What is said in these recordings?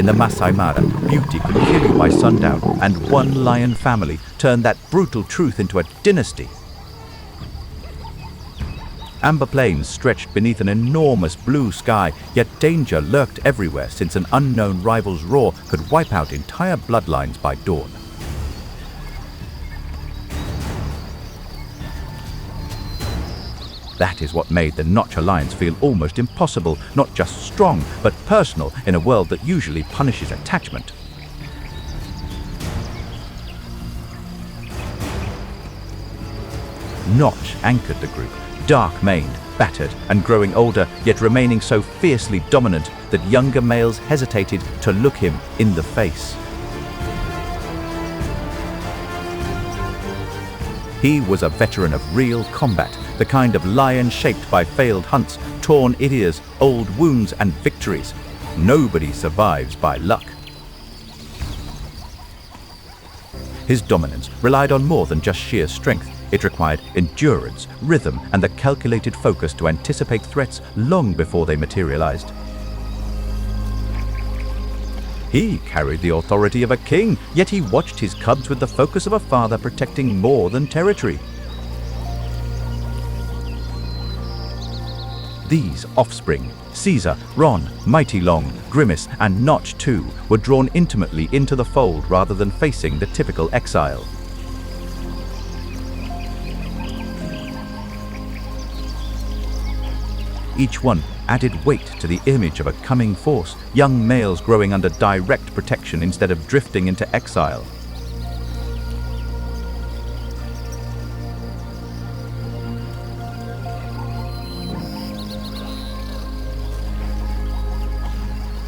in the Masai Mara, beauty could kill you by sundown, and one lion family turned that brutal truth into a dynasty. Amber plains stretched beneath an enormous blue sky, yet danger lurked everywhere since an unknown rival's roar could wipe out entire bloodlines by dawn. That is what made the Notch alliance feel almost impossible, not just strong, but personal in a world that usually punishes attachment. Notch anchored the group, dark-maned, battered, and growing older, yet remaining so fiercely dominant that younger males hesitated to look him in the face. He was a veteran of real combat, the kind of lion shaped by failed hunts, torn ears, old wounds, and victories. Nobody survives by luck. His dominance relied on more than just sheer strength. It required endurance, rhythm, and the calculated focus to anticipate threats long before they materialized. He carried the authority of a king, yet he watched his cubs with the focus of a father protecting more than territory. These offspring, Caesar, Ron, Mighty Long, Grimace, and Notch too, were drawn intimately into the fold rather than facing the typical exile. Each one added weight to the image of a coming force, young males growing under direct protection instead of drifting into exile.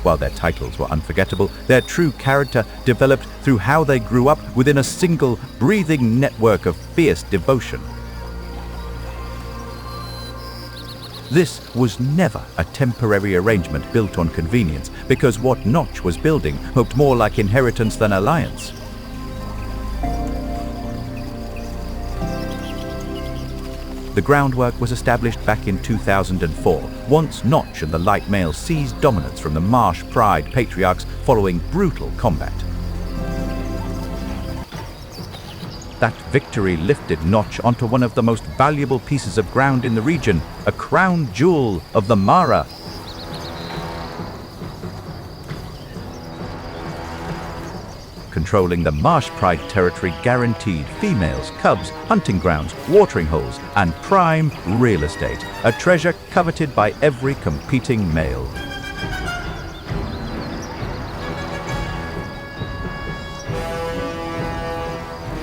While their titles were unforgettable, their true character developed through how they grew up within a single, breathing network of fierce devotion. This was never a temporary arrangement built on convenience, because what Notch was building looked more like inheritance than alliance. The groundwork was established back in 2004, once Notch and the light males seized dominance from the Marsh Pride patriarchs following brutal combat. That victory lifted Notch onto one of the most valuable pieces of ground in the region, a crown jewel of the Mara. Controlling the Marsh Pride territory guaranteed females, cubs, hunting grounds, watering holes, and prime real estate, a treasure coveted by every competing male.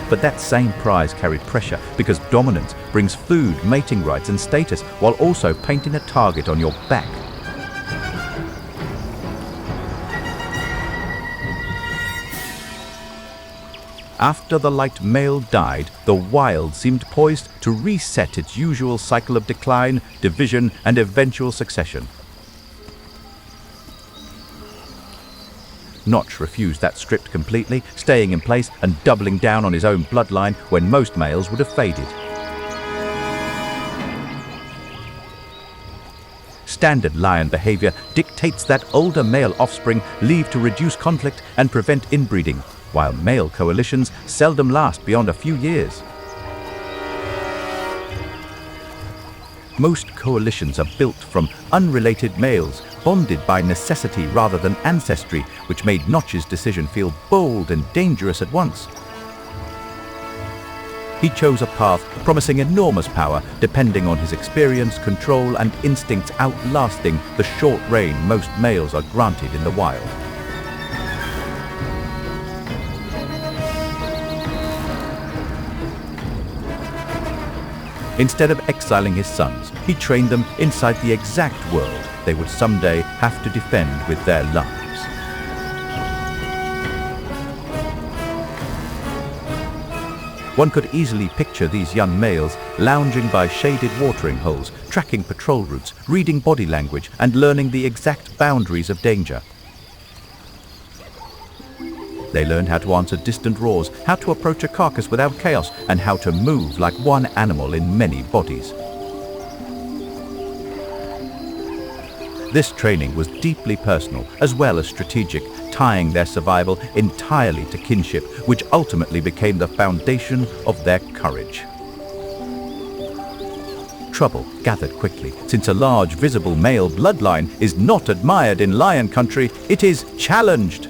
But that same prize carried pressure, because dominance brings food, mating rights, and status, while also painting a target on your back. After the light male died, the wild seemed poised to reset its usual cycle of decline, division, and eventual succession. Notch refused that script completely, staying in place and doubling down on his own bloodline when most males would have faded. Standard lion behavior dictates that older male offspring leave to reduce conflict and prevent inbreeding, while male coalitions seldom last beyond a few years. Most coalitions are built from unrelated males, bonded by necessity rather than ancestry, which made Notch's decision feel bold and dangerous at once. He chose a path promising enormous power, depending on his experience, control, and instincts outlasting the short reign most males are granted in the wild. Instead of exiling his sons, he trained them inside the exact world they would someday have to defend with their lives. One could easily picture these young males lounging by shaded watering holes, tracking patrol routes, reading body language, and learning the exact boundaries of danger. They learned how to answer distant roars, how to approach a carcass without chaos, and how to move like one animal in many bodies. This training was deeply personal as well as strategic, tying their survival entirely to kinship, which ultimately became the foundation of their courage. Trouble gathered quickly. Since a large visible male bloodline is not admired in lion country, it is challenged.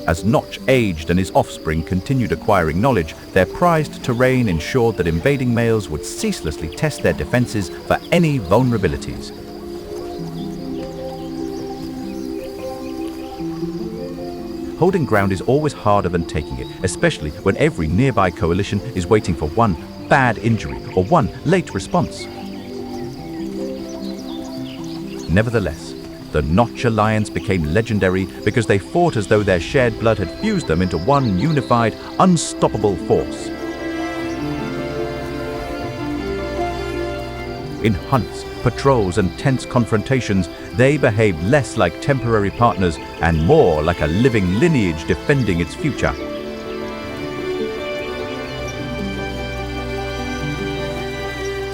As Notch aged and his offspring continued acquiring knowledge, their prized terrain ensured that invading males would ceaselessly test their defenses for any vulnerabilities. Holding ground is always harder than taking it, especially when every nearby coalition is waiting for one bad injury or one late response. Nevertheless, the Notch Alliance became legendary because they fought as though their shared blood had fused them into one unified, unstoppable force. In hunts, patrols, and tense confrontations, they behaved less like temporary partners and more like a living lineage defending its future.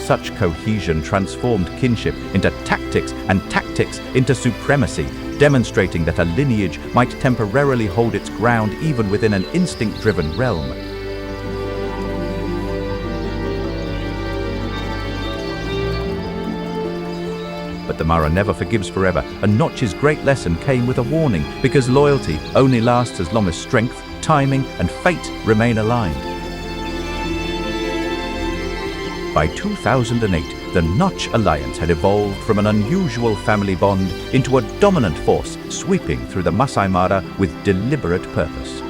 Such cohesion transformed kinship into tactics and tactics into supremacy, demonstrating that a lineage might temporarily hold its ground even within an instinct-driven realm. But the Mara never forgives forever, and Notch's great lesson came with a warning, because loyalty only lasts as long as strength, timing, and fate remain aligned. By 2008, the Notch Alliance had evolved from an unusual family bond into a dominant force sweeping through the Masai Mara with deliberate purpose.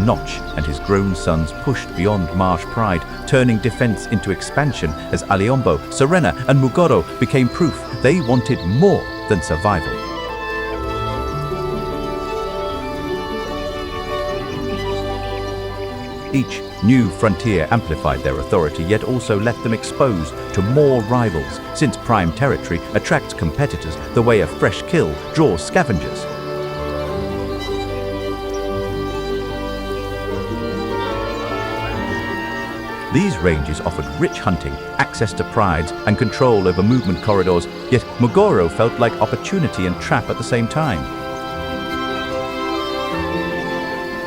Notch and his grown sons pushed beyond marsh pride, turning defense into expansion as Aliombo, Serena, and Mugoro became proof they wanted more than survival. Each new frontier amplified their authority, yet also left them exposed to more rivals, since prime territory attracts competitors the way a fresh kill draws scavengers. These ranges offered rich hunting, access to prides, and control over movement corridors, yet Mugoro felt like opportunity and trap at the same time.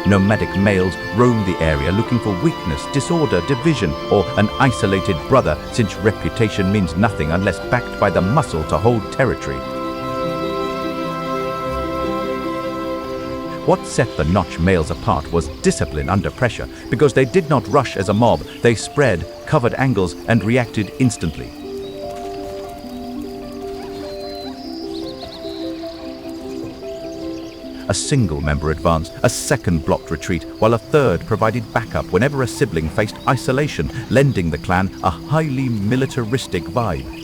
Nomadic males roamed the area looking for weakness, disorder, division, or an isolated brother, since reputation means nothing unless backed by the muscle to hold territory. What set the Notch males apart was discipline under pressure, because they did not rush as a mob, they spread, covered angles, and reacted instantly. A single member advanced, a second blocked retreat, while a third provided backup whenever a sibling faced isolation, lending the clan a highly militaristic vibe.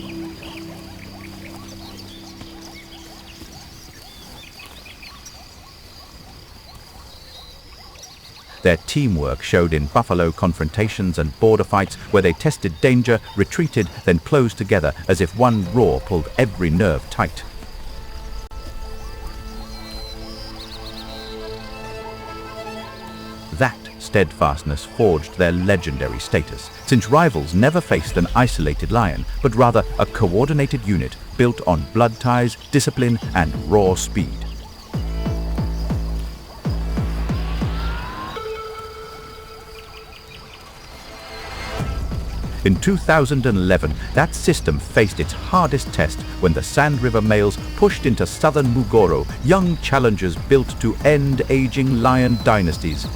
Their teamwork showed in buffalo confrontations and border fights where they tested danger, retreated, then closed together as if one roar pulled every nerve tight. That steadfastness forged their legendary status, since rivals never faced an isolated lion, but rather a coordinated unit built on blood ties, discipline, and raw speed. In 2011, that system faced its hardest test when the Sand River males pushed into southern Mugoro, young challengers built to end aging lion dynasties.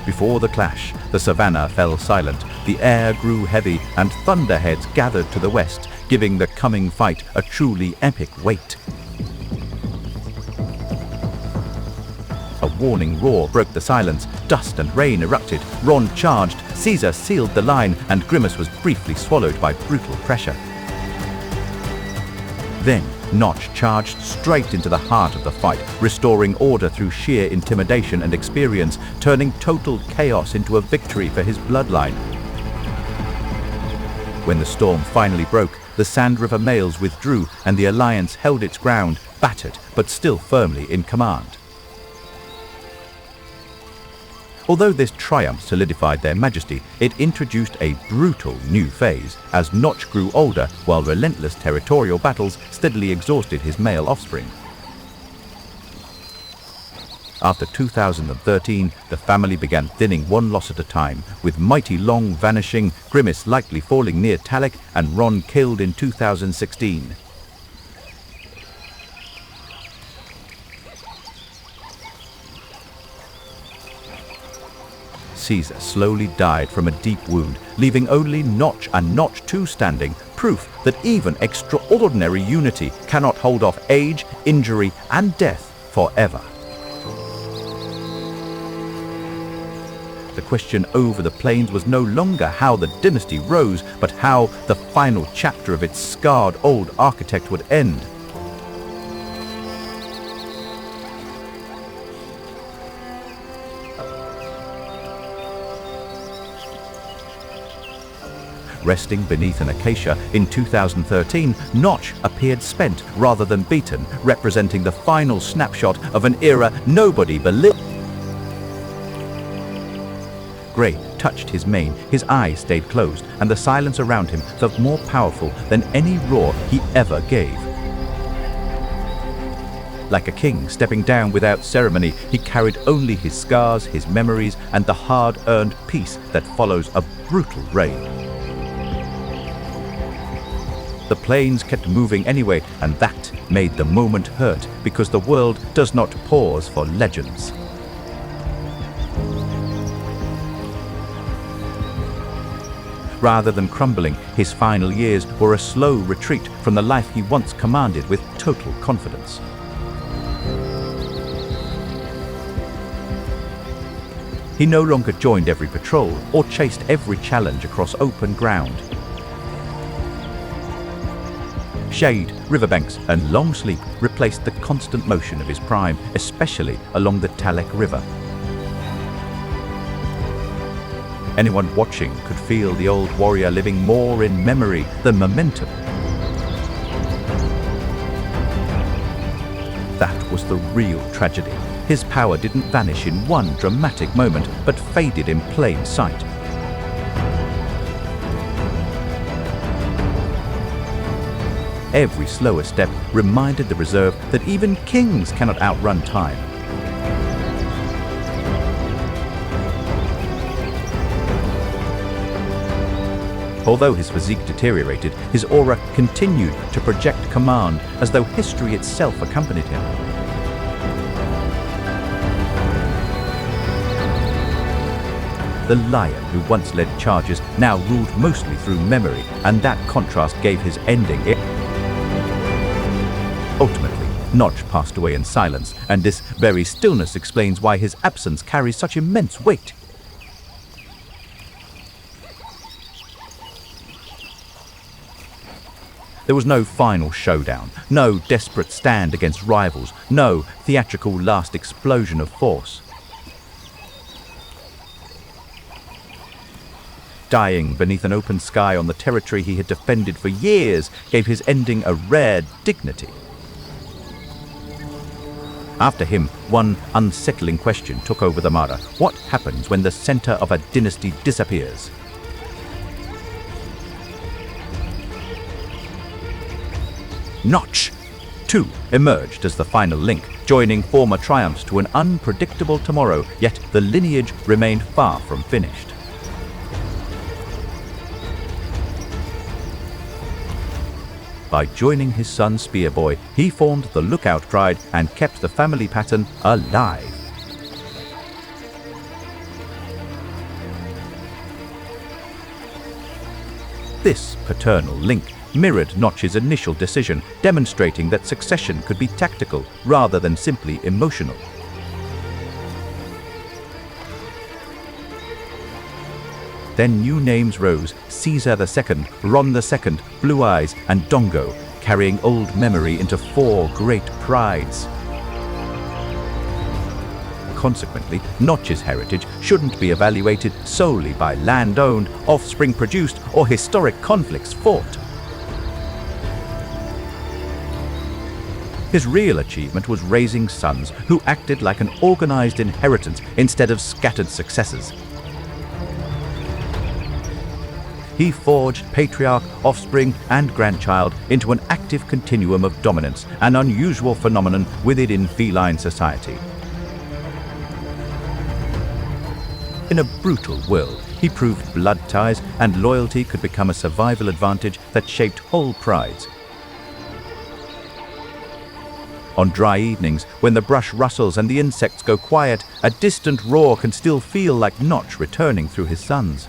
Before the clash, the savannah fell silent, the air grew heavy, and thunderheads gathered to the west, giving the coming fight a truly epic weight. A warning roar broke the silence, dust and rain erupted, Ron charged, Caesar sealed the line, and Grimace was briefly swallowed by brutal pressure. Then, Notch charged straight into the heart of the fight, restoring order through sheer intimidation and experience, turning total chaos into a victory for his bloodline. When the storm finally broke, the Sand River males withdrew and the alliance held its ground, battered but still firmly in command. Although this triumph solidified their majesty, it introduced a brutal new phase as Notch grew older while relentless territorial battles steadily exhausted his male offspring. After 2013, the family began thinning one loss at a time, with Mighty Long vanishing, Grimace likely falling near Talek, and Ron killed in 2016. Caesar slowly died from a deep wound, leaving only Notch and Notch 2 standing, proof that even extraordinary unity cannot hold off age, injury, and death forever. The question over the plains was no longer how the dynasty rose, but how the final chapter of its scarred old architect would end. Resting beneath an acacia in 2013, Notch appeared spent rather than beaten, representing the final snapshot of an era nobody believed. Gray touched his mane, his eyes stayed closed, and the silence around him felt more powerful than any roar he ever gave. Like a king stepping down without ceremony, he carried only his scars, his memories, and the hard-earned peace that follows a brutal reign. The plains kept moving anyway, and that made the moment hurt, because the world does not pause for legends. Rather than crumbling, his final years were a slow retreat from the life he once commanded with total confidence. He no longer joined every patrol or chased every challenge across open ground. Shade, riverbanks, and long sleep replaced the constant motion of his prime, especially along the Talek River. Anyone watching could feel the old warrior living more in memory than momentum. That was the real tragedy. His power didn't vanish in one dramatic moment, but faded in plain sight. Every slower step reminded the reserve that even kings cannot outrun time. Although his physique deteriorated, his aura continued to project command as though history itself accompanied him. The lion who once led charges now ruled mostly through memory, and that contrast gave his ending. Ultimately, Notch passed away in silence, and this very stillness explains why his absence carries such immense weight. There was no final showdown, no desperate stand against rivals, no theatrical last explosion of force. Dying beneath an open sky on the territory he had defended for years gave his ending a rare dignity. After him, one unsettling question took over the Mara. What happens when the center of a dynasty disappears? Notch 2 emerged as the final link, joining former triumphs to an unpredictable tomorrow, yet the lineage remained far from finished. By joining his son Spearboy, he formed the Lookout Pride and kept the family pattern alive. This paternal link mirrored Notch's initial decision, demonstrating that succession could be tactical rather than simply emotional. Then new names rose: Caesar II, Ron II, Blue Eyes, and Dongo, carrying old memory into 4 great prides. Consequently, Notch's heritage shouldn't be evaluated solely by land-owned, offspring-produced, or historic conflicts fought. His real achievement was raising sons who acted like an organized inheritance instead of scattered successors. He forged patriarch, offspring, and grandchild into an active continuum of dominance, an unusual phenomenon within feline society. In a brutal world, he proved blood ties and loyalty could become a survival advantage that shaped whole prides. On dry evenings, when the brush rustles and the insects go quiet, a distant roar can still feel like Notch returning through his sons.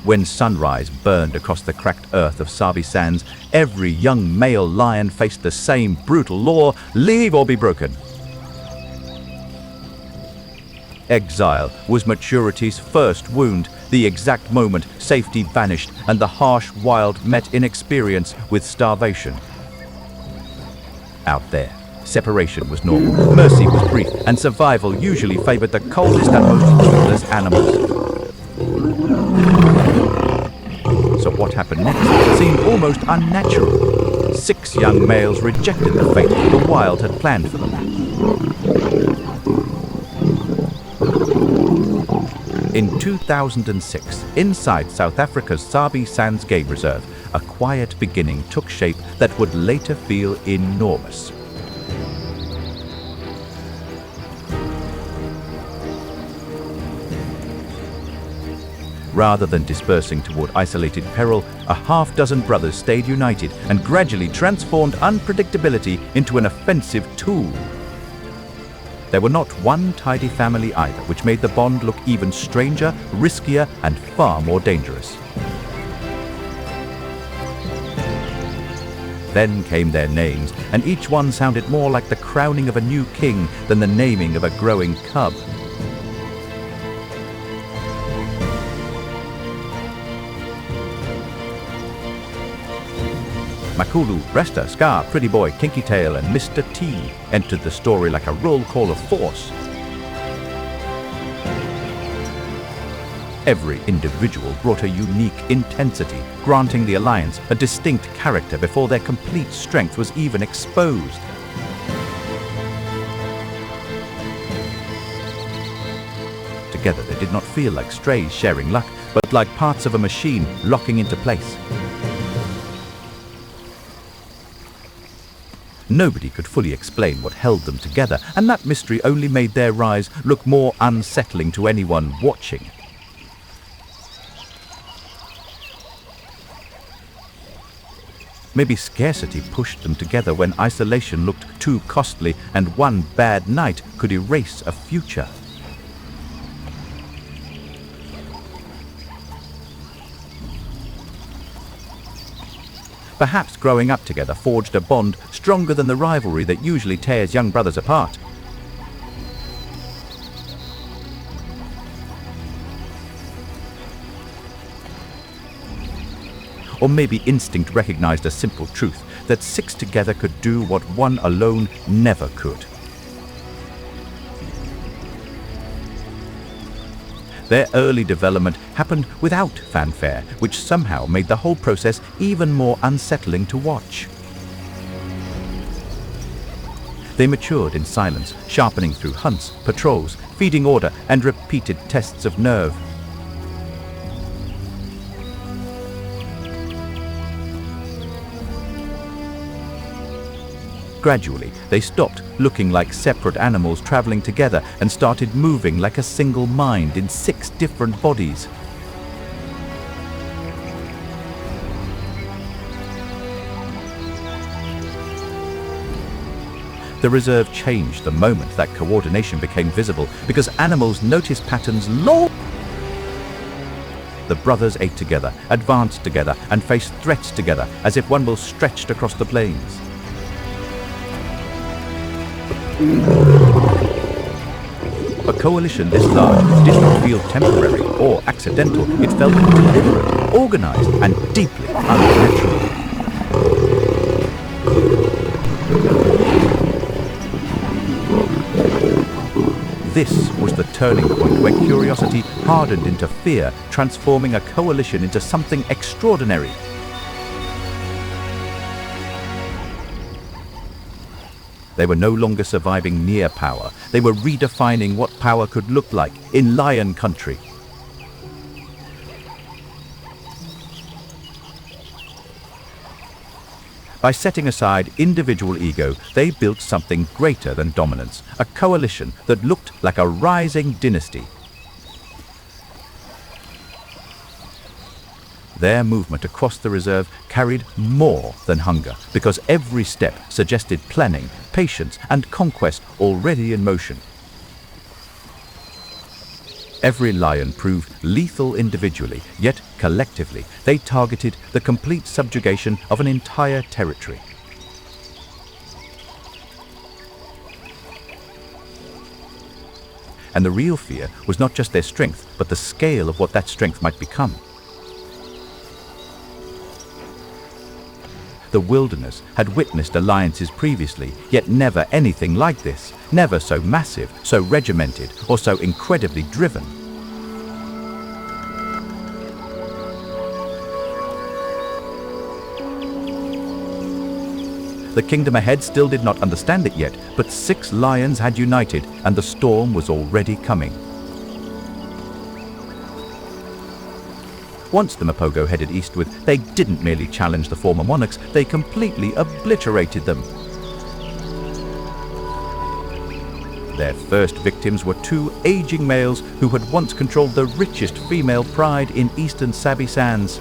When sunrise burned across the cracked earth of Sabi Sands, every young male lion faced the same brutal law: leave or be broken. Exile was maturity's first wound, the exact moment safety vanished and the harsh wild met inexperience with starvation. Out there, separation was normal, mercy was brief, and survival usually favored the coldest and most ruthless animals. So what happened next seemed almost unnatural. 6 young males rejected the fate the wild had planned for them. In 2006, inside South Africa's Sabi Sands Game Reserve, a quiet beginning took shape that would later feel enormous. Rather than dispersing toward isolated peril, a half-dozen brothers stayed united and gradually transformed unpredictability into an offensive tool. There were not one tidy family either, which made the bond look even stranger, riskier, and far more dangerous. Then came their names, and each one sounded more like the crowning of a new king than the naming of a growing cub. Makulu, Resta, Scar, Pretty Boy, Kinky Tail, and Mr. T entered the story like a roll call of force. Every individual brought a unique intensity, granting the Alliance a distinct character before their complete strength was even exposed. Together they did not feel like strays sharing luck, but like parts of a machine locking into place. Nobody could fully explain what held them together, and that mystery only made their rise look more unsettling to anyone watching. Maybe scarcity pushed them together when isolation looked too costly and one bad night could erase a future. Perhaps growing up together forged a bond stronger than the rivalry that usually tears young brothers apart. Or maybe instinct recognized a simple truth, that 6 together could do what one alone never could. Their early development happened without fanfare, which somehow made the whole process even more unsettling to watch. They matured in silence, sharpening through hunts, patrols, feeding order, and repeated tests of nerve. Gradually, they stopped looking like separate animals traveling together and started moving like a single mind in 6 different bodies. The reserve changed the moment that coordination became visible, because animals noticed patterns long. The brothers ate together, advanced together, and faced threats together, as if one was stretched across the plains. A coalition this large did not feel temporary or accidental. It felt deliberate, organized, and deeply unnatural. This was the turning point where curiosity hardened into fear, transforming a coalition into something extraordinary. They were no longer surviving near power. They were redefining what power could look like in lion country. By setting aside individual ego, they built something greater than dominance, a coalition that looked like a rising dynasty. Their movement across the reserve carried more than hunger, because every step suggested planning, patience, and conquest already in motion. Every lion proved lethal individually, yet collectively, they targeted the complete subjugation of an entire territory. And the real fear was not just their strength, but the scale of what that strength might become. The wilderness had witnessed alliances previously, yet never anything like this, never so massive, so regimented, or so incredibly driven. The kingdom ahead still did not understand it yet, but 6 lions had united, and the storm was already coming. Once the Mapogo headed eastward, they didn't merely challenge the former monarchs, they completely obliterated them. Their first victims were 2 aging males who had once controlled the richest female pride in eastern Sabi Sands.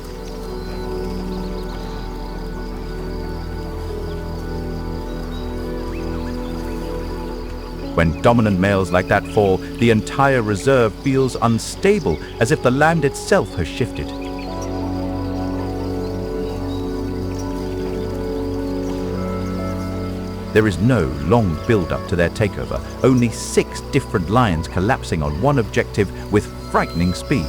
When dominant males like that fall, the entire reserve feels unstable, as if the land itself has shifted. There is no long build-up to their takeover, only 6 different lions collapsing on one objective with frightening speed.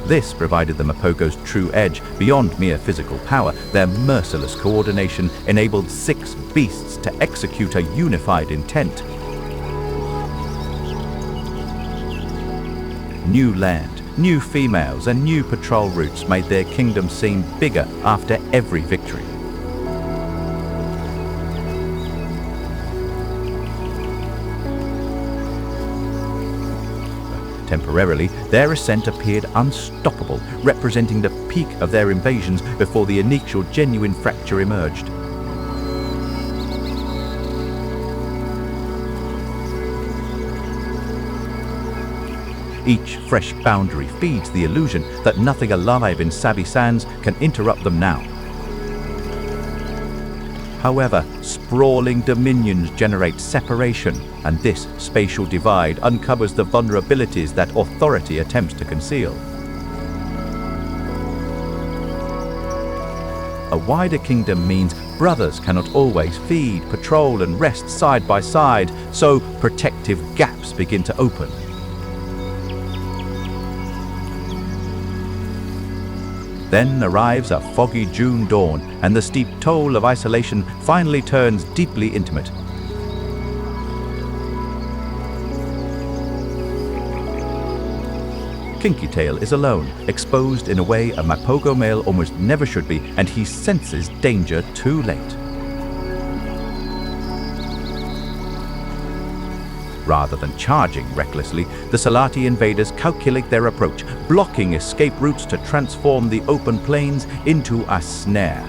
This provided the Mapogo's true edge. Beyond mere physical power, their merciless coordination enabled 6 beasts to execute a unified intent. New land, new females, and new patrol routes made their kingdom seem bigger after every victory. Temporarily, their ascent appeared unstoppable, representing the peak of their invasions before the initial genuine fracture emerged. Each fresh boundary feeds the illusion that nothing alive in Sabi Sands can interrupt them now. However, sprawling dominions generate separation, and this spatial divide uncovers the vulnerabilities that authority attempts to conceal. A wider kingdom means brothers cannot always feed, patrol, and rest side by side, so protective gaps begin to open. Then arrives a foggy June dawn, and the steep toll of isolation finally turns deeply intimate. Kinky Tail is alone, exposed in a way a Mapogo male almost never should be, and he senses danger too late. Rather than charging recklessly, the Salati invaders calculate their approach, blocking escape routes to transform the open plains into a snare.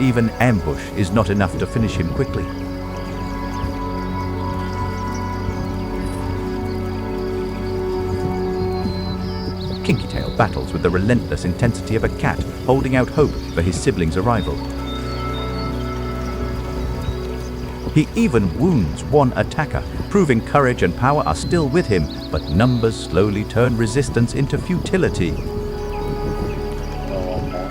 Even ambush is not enough to finish him quickly. Kinky Tail battles with the relentless intensity of a cat, holding out hope for his siblings' arrival. He even wounds one attacker, proving courage and power are still with him, but numbers slowly turn resistance into futility.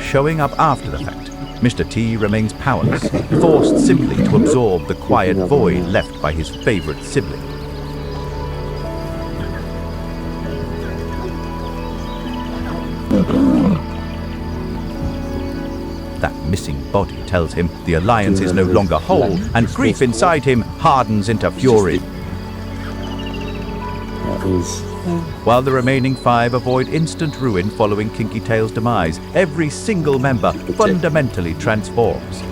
Showing up after the fact, Mr. T remains powerless, forced simply to absorb the quiet void left by his favorite sibling. That missing body tells him the alliance is no longer whole, and grief inside him hardens into fury. While the remaining 5 avoid instant ruin following Kinky Tail's demise, every single member fundamentally transforms.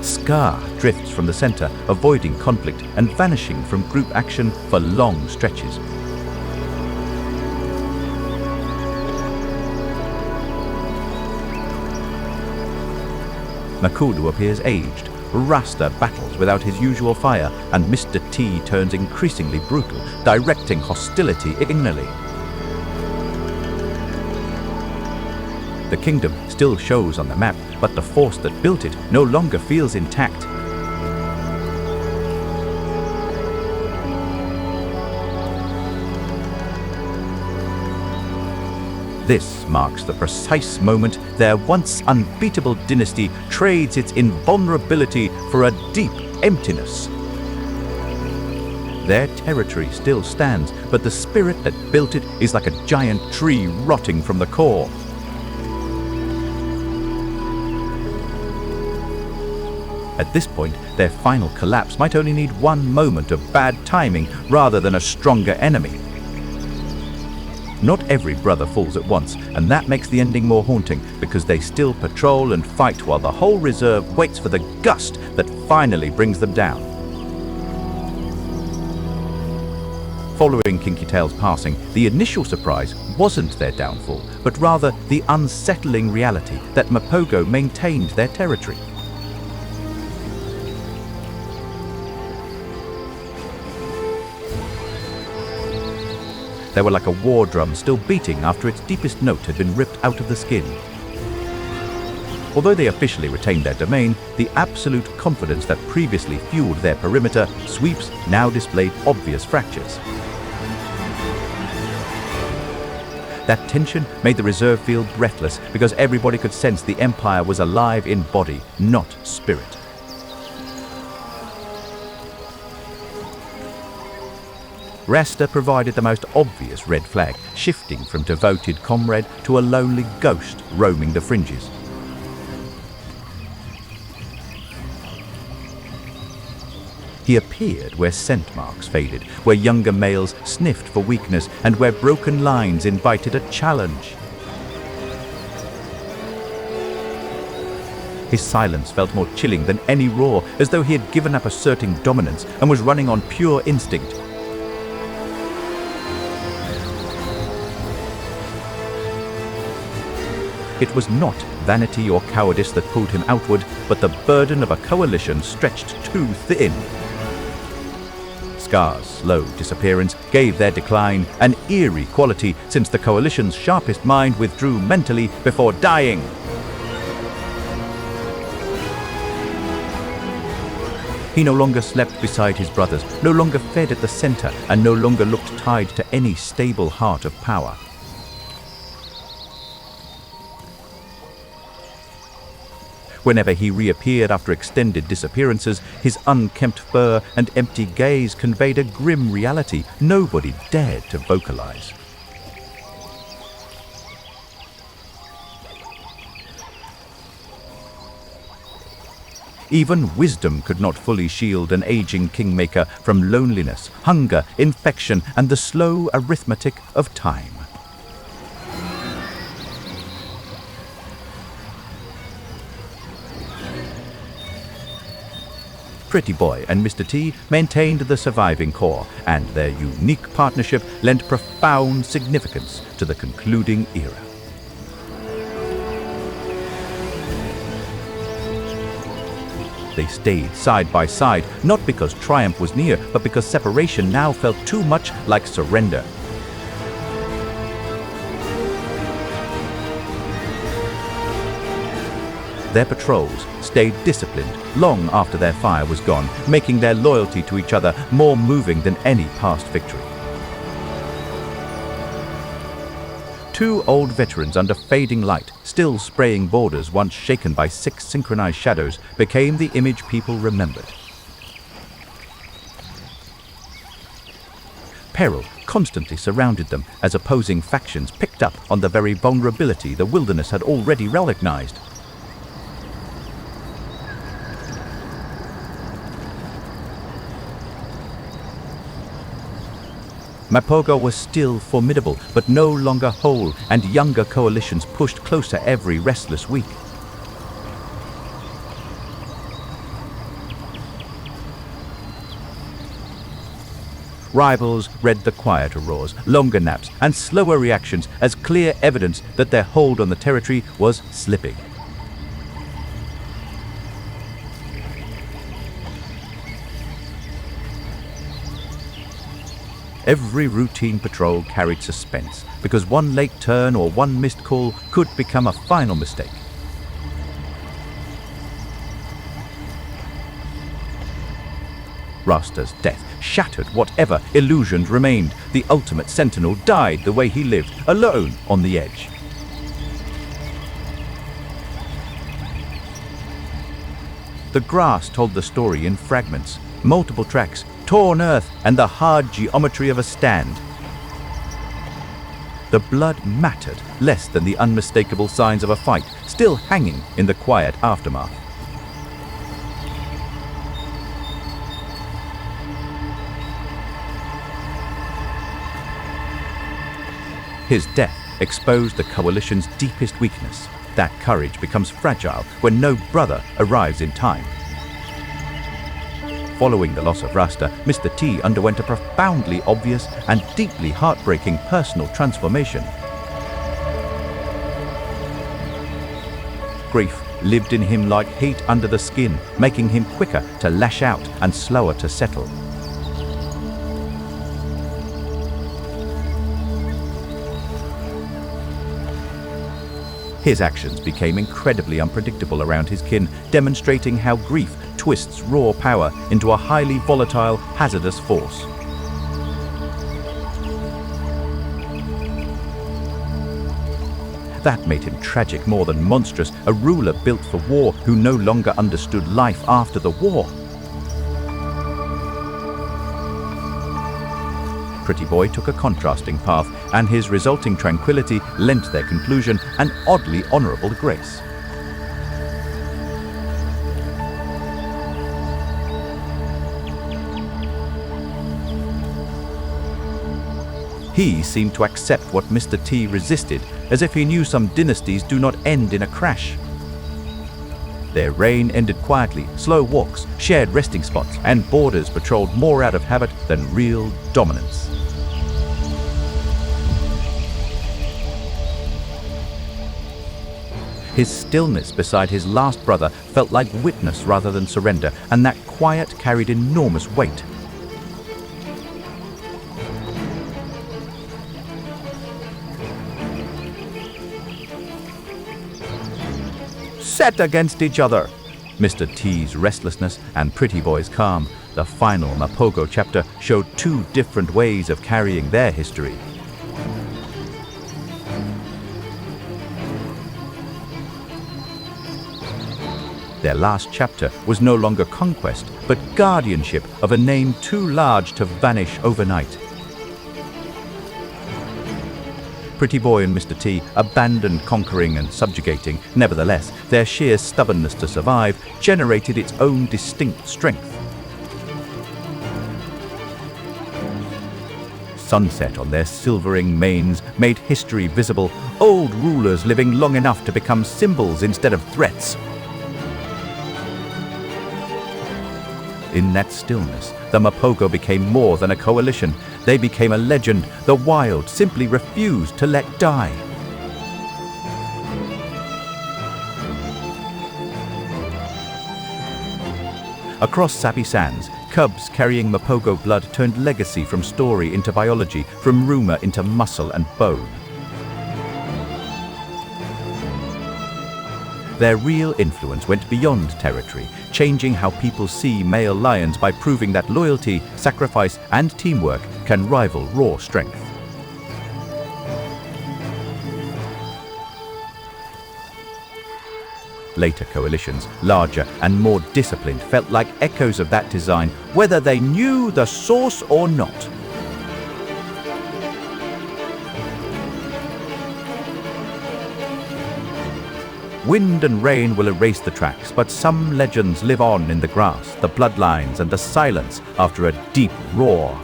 Scar drifts from the center, avoiding conflict and vanishing from group action for long stretches. Makulu appears aged, Rasta battles without his usual fire, and Mr. T turns increasingly brutal, directing hostility ignorantly. The kingdom still shows on the map, but the force that built it no longer feels intact. This marks the precise moment their once unbeatable dynasty trades its invulnerability for a deep emptiness. Their territory still stands, but the spirit that built it is like a giant tree rotting from the core. At this point, their final collapse might only need one moment of bad timing rather than a stronger enemy. Not every brother falls at once, and that makes the ending more haunting, because they still patrol and fight while the whole reserve waits for the gust that finally brings them down. Following Kinky Tail's passing, the initial surprise wasn't their downfall, but rather the unsettling reality that Mapogo maintained their territory. They were like a war drum still beating after its deepest note had been ripped out of the skin. Although they officially retained their domain, the absolute confidence that previously fueled their perimeter sweeps now displayed obvious fractures. That tension made the reserve feel breathless because everybody could sense the Empire was alive in body, not spirit. Rasta provided the most obvious red flag, shifting from devoted comrade to a lonely ghost roaming the fringes. He appeared where scent marks faded, where younger males sniffed for weakness, and where broken lines invited a challenge. His silence felt more chilling than any roar, as though he had given up asserting dominance and was running on pure instinct. It was not vanity or cowardice that pulled him outward, but the burden of a coalition stretched too thin. Scar's slow disappearance gave their decline an eerie quality, since the coalition's sharpest mind withdrew mentally before dying. He no longer slept beside his brothers, no longer fed at the center, and no longer looked tied to any stable heart of power. Whenever he reappeared after extended disappearances, his unkempt fur and empty gaze conveyed a grim reality nobody dared to vocalize. Even wisdom could not fully shield an aging kingmaker from loneliness, hunger, infection, and the slow arithmetic of time. Pretty Boy and Mr. T maintained the surviving core, and their unique partnership lent profound significance to the concluding era. They stayed side by side, not because triumph was near, but because separation now felt too much like surrender. Their patrols stayed disciplined long after their fire was gone, making their loyalty to each other more moving than any past victory. Two old veterans under fading light, still spraying borders once shaken by 6 synchronized shadows, became the image people remembered. Peril constantly surrounded them as opposing factions picked up on the very vulnerability the wilderness had already recognized. Mapogo was still formidable, but no longer whole, and younger coalitions pushed closer every restless week. Rivals read the quieter roars, longer naps, and slower reactions as clear evidence that their hold on the territory was slipping. Every routine patrol carried suspense, because one late turn or one missed call could become a final mistake. Rasta's death shattered whatever illusions remained. The ultimate sentinel died the way he lived, alone on the edge. The grass told the story in fragments, multiple tracks, torn earth, and the hard geometry of a stand. The blood mattered less than the unmistakable signs of a fight, still hanging in the quiet aftermath. His death exposed the coalition's deepest weakness. That courage becomes fragile when no brother arrives in time. Following the loss of Rasta, Mr. T underwent a profoundly obvious and deeply heartbreaking personal transformation. Grief lived in him like hate under the skin, making him quicker to lash out and slower to settle. His actions became incredibly unpredictable around his kin, demonstrating how grief twists raw power into a highly volatile, hazardous force. That made him tragic more than monstrous, a ruler built for war who no longer understood life after the war. Pretty Boy took a contrasting path, and his resulting tranquility lent their conclusion an oddly honorable grace. He seemed to accept what Mr. T resisted, as if he knew some dynasties do not end in a crash. Their reign ended quietly, slow walks, shared resting spots, and borders patrolled more out of habit than real dominance. His stillness beside his last brother felt like witness rather than surrender, and that quiet carried enormous weight. Set against each other. Mr. T's restlessness and Pretty Boy's calm, the final Mapogo chapter showed two different ways of carrying their history. Their last chapter was no longer conquest, but guardianship of a name too large to vanish overnight. Pretty Boy and Mr. T abandoned conquering and subjugating. Nevertheless, their sheer stubbornness to survive generated its own distinct strength. Sunset on their silvering manes made history visible, old rulers living long enough to become symbols instead of threats. In that stillness, the Mapogo became more than a coalition. They became a legend the wild simply refused to let die. Across Sappy Sands, cubs carrying Mapogo blood turned legacy from story into biology, from rumor into muscle and bone. Their real influence went beyond territory, changing how people see male lions by proving that loyalty, sacrifice, and teamwork can rival raw strength. Later coalitions, larger and more disciplined, felt like echoes of that design, whether they knew the source or not. Wind and rain will erase the tracks, but some legends live on in the grass, the bloodlines, and the silence after a deep roar.